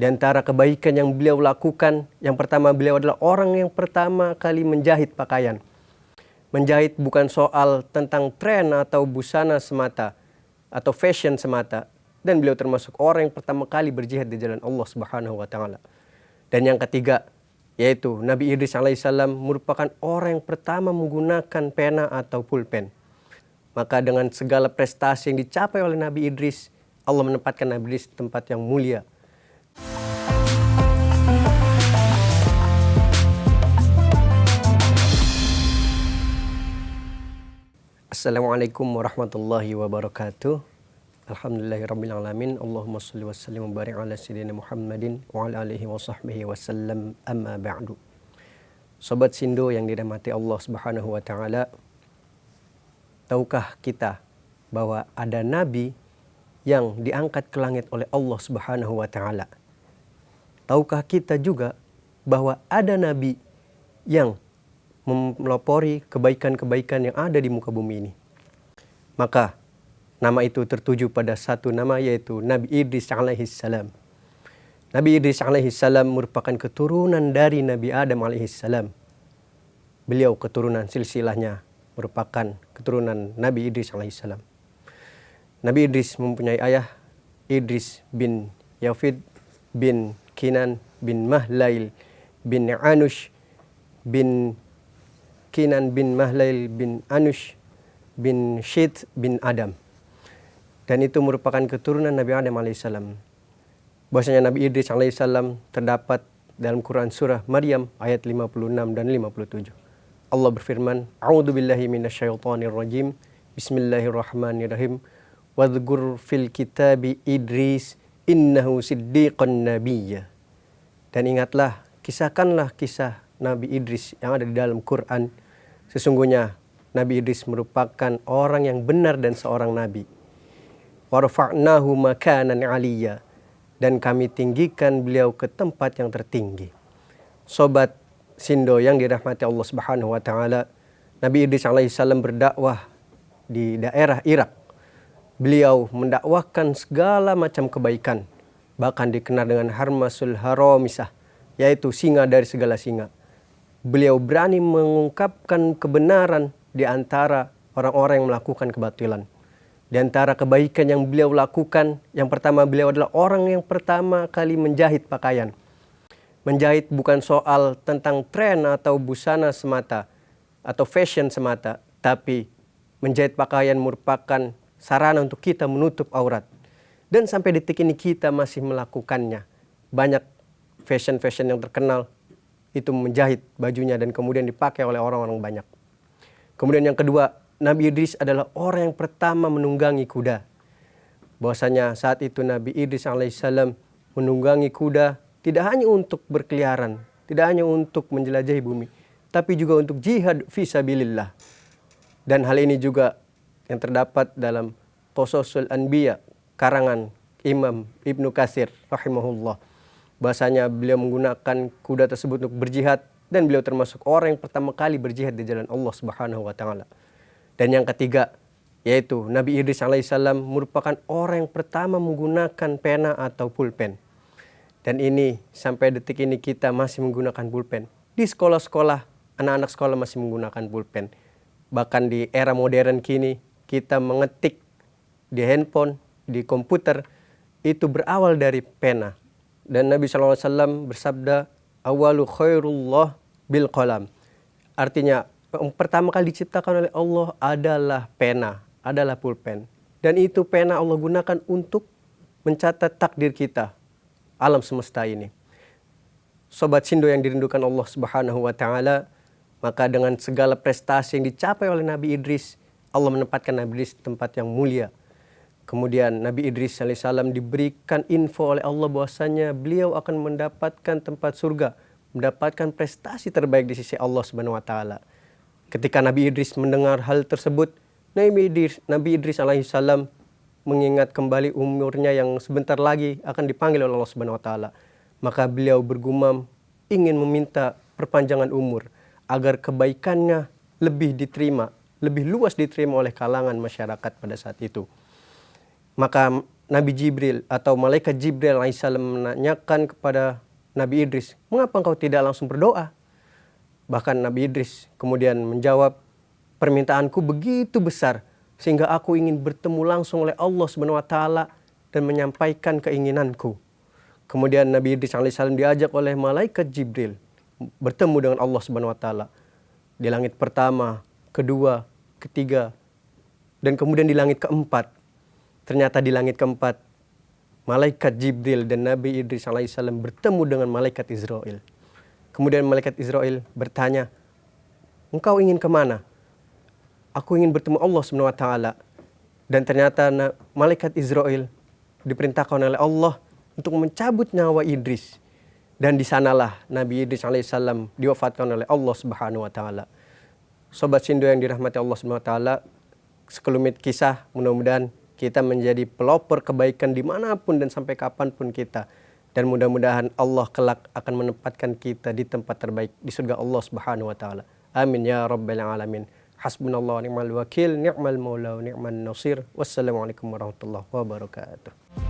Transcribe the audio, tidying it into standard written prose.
Di antara kebaikan yang beliau lakukan, yang pertama beliau adalah orang yang pertama kali menjahit pakaian. Menjahit bukan soal tentang tren atau busana semata atau fashion semata, dan beliau termasuk orang yang pertama kali berjihad di jalan Allah Subhanahu wa taala. Dan yang ketiga, yaitu Nabi Idris alaihissalam merupakan orang yang pertama menggunakan pena atau pulpen. Maka dengan segala prestasi yang dicapai oleh Nabi Idris, Allah menempatkan Nabi Idris di tempat yang mulia. Assalamualaikum warahmatullahi wabarakatuh. Alhamdulillahirrabbilalamin. Allahumma salli wa sallim wa barik ala sayyidina Muhammadin wa ala alihi wa sahbihi wa sallam, amma ba'du. Sobat Sindo yang dirahmati Allah Subhanahu wa taala, tahukah kita bahwa ada nabi yang diangkat ke langit oleh Allah Subhanahu wa taala? Tahukah kita juga bahwa ada nabi yang melopori kebaikan-kebaikan yang ada di muka bumi ini? Maka nama itu tertuju pada satu nama, yaitu Nabi Idris alaihissalam. Nabi Idris alaihissalam merupakan keturunan dari Nabi Adam alaihissalam. Beliau keturunan silsilahnya merupakan keturunan Nabi Idris alaihissalam. Nabi Idris mempunyai ayah, Idris bin Yafid bin Kinan bin Mahlail bin Anush bin Kinan bin Mahlail bin Anush bin Syed bin Adam. Dan itu merupakan keturunan Nabi Adam alaihissalam. Bahwasanya Nabi Idris alaihissalam terdapat dalam Quran surah Maryam ayat 56 dan 57. Allah berfirman, A'udzubillahi minasyaitonirrajim. Bismillahirrahmanirrahim. Wadhkur fil kitabi Idris innahu siddiqan nabiyya. Dan ingatlah, kisahkanlah kisah Nabi Idris yang ada di dalam Quran. Sesungguhnya Nabi Idris merupakan orang yang benar dan seorang nabi. Warfa'nahu makanan 'aliyya, dan kami tinggikan beliau ke tempat yang tertinggi. Sobat Sindo yang dirahmati Allah Subhanahu wa taala, Nabi Idris alaihissalam berdakwah di daerah Irak. Beliau mendakwahkan segala macam kebaikan, bahkan dikenal dengan Harmasul Haramisah, yaitu singa dari segala singa. Beliau berani mengungkapkan kebenaran di antara orang-orang yang melakukan kebatilan. Di antara kebaikan yang beliau lakukan, yang pertama beliau adalah orang yang pertama kali menjahit pakaian. Menjahit bukan soal tentang tren atau busana semata atau fashion semata, tapi menjahit pakaian merupakan sarana untuk kita menutup aurat. Dan sampai detik ini kita masih melakukannya. Banyak fashion-fashion yang terkenal itu menjahit bajunya dan kemudian dipakai oleh orang-orang banyak. Kemudian yang kedua, Nabi Idris adalah orang yang pertama menunggangi kuda. Bahwasanya saat itu Nabi Idris alaihissalam menunggangi kuda tidak hanya untuk berkeliaran, tidak hanya untuk menjelajahi bumi, tapi juga untuk jihad fisabilillah. Dan hal ini juga yang terdapat dalam Qasasul Anbiya karangan Imam Ibnu Katsir rahimahullah. Bahwasanya beliau menggunakan kuda tersebut untuk berjihad, dan beliau termasuk orang yang pertama kali berjihad di jalan Allah Subhanahu wa taala. Dan yang ketiga, yaitu Nabi Idris alaihissalam merupakan orang yang pertama menggunakan pena atau pulpen. Dan ini sampai detik ini kita masih menggunakan pulpen. Di sekolah-sekolah, anak-anak sekolah masih menggunakan pulpen. Bahkan di era modern kini, kita mengetik di handphone, di komputer, itu berawal dari pena. Dan Nabi SAW bersabda, awalu khairullah bil qalam. Artinya, yang pertama kali diciptakan oleh Allah adalah pena, adalah pulpen. Dan itu pena Allah gunakan untuk mencatat takdir kita, alam semesta ini. Sobat Sindo yang dirindukan Allah Subhanahu wa taala, maka dengan segala prestasi yang dicapai oleh Nabi Idris, Allah menempatkan Nabi Idris di tempat yang mulia. Kemudian Nabi Idris alaihissalam diberikan info oleh Allah bahwasanya beliau akan mendapatkan tempat surga, mendapatkan prestasi terbaik di sisi Allah Subhanahu wa taala. Ketika Nabi Idris mendengar hal tersebut, Nabi Idris alaihissalam mengingat kembali umurnya yang sebentar lagi akan dipanggil oleh Allah Subhanahu wa taala. Maka beliau bergumam ingin meminta perpanjangan umur agar kebaikannya lebih diterima, lebih luas diterima oleh kalangan masyarakat pada saat itu. Maka Nabi Jibril atau malaikat Jibril alaihissalam menanyakan kepada Nabi Idris, mengapa engkau tidak langsung berdoa? Bahkan Nabi Idris kemudian menjawab, permintaanku begitu besar sehingga aku ingin bertemu langsung oleh Allah Subhanahu wa taala dan menyampaikan keinginanku. Kemudian Nabi Idris alaihissalam diajak oleh malaikat Jibril bertemu dengan Allah Subhanahu wa taala di langit pertama, kedua, ketiga, dan kemudian di langit keempat. Ternyata di langit keempat malaikat Jibril dan Nabi Idris alaihissalam bertemu dengan malaikat Israel. Kemudian malaikat Israel bertanya, engkau ingin kemana? Aku ingin bertemu Allah Subhanahu wa taala. Dan ternyata malaikat Israel diperintahkan oleh Allah untuk mencabut nyawa Idris. Dan di sanalah Nabi Idris alaihissalam diwafatkan oleh Allah Subhanahu wa taala. Sobat Sindo yang dirahmati Allah Subhanahu wa taala, sekelumit kisah, mudah-mudahan kita menjadi pelopor kebaikan dimanapun dan sampai kapanpun kita. Dan mudah-mudahan Allah kelak akan menempatkan kita di tempat terbaik di surga Allah Subhanahu wa taala. Amin ya rabbal alamin. Hasbunallahu wa ni'mal wakil, ni'mal maula wa ni'man nasir. Wassalamualaikum warahmatullahi wabarakatuh.